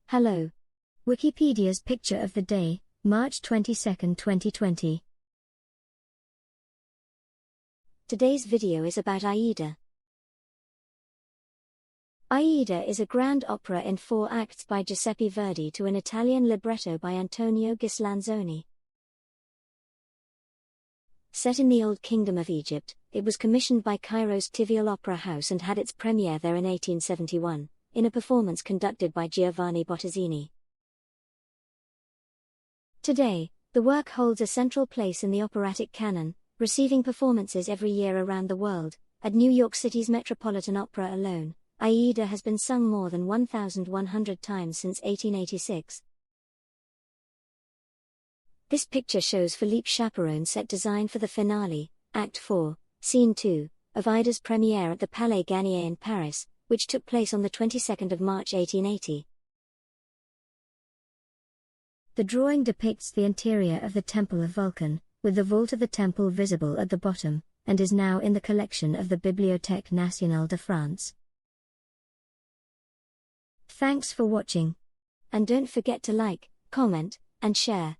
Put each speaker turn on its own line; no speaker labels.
Hello. Wikipedia's picture of the day, March 22, 2020. Today's video is about Aida. Aida is a grand opera in 4 acts by Giuseppe Verdi to an Italian libretto by Antonio Ghislanzoni. Set in the Old Kingdom of Egypt, it was commissioned by Cairo's Khedivial Opera House and had its premiere there in 1871, in a performance conducted by Giovanni Bottesini. Today, the work holds a central place in the operatic canon, receiving performances every year around the world. At New York City's Metropolitan Opera alone, Aida has been sung more than 1,100 times since 1886. This picture shows Philippe Chaperon's set design for the finale, Act 4, Scene 2, of Aida's premiere at the Palais Garnier in Paris, which took place on the 22nd of March 1880. The drawing depicts the interior of the Temple of Vulcan, with the vault of the temple visible at the bottom, and is now in the collection of the Bibliothèque nationale de France. Thanks for watching. And don't forget to like, comment, and share.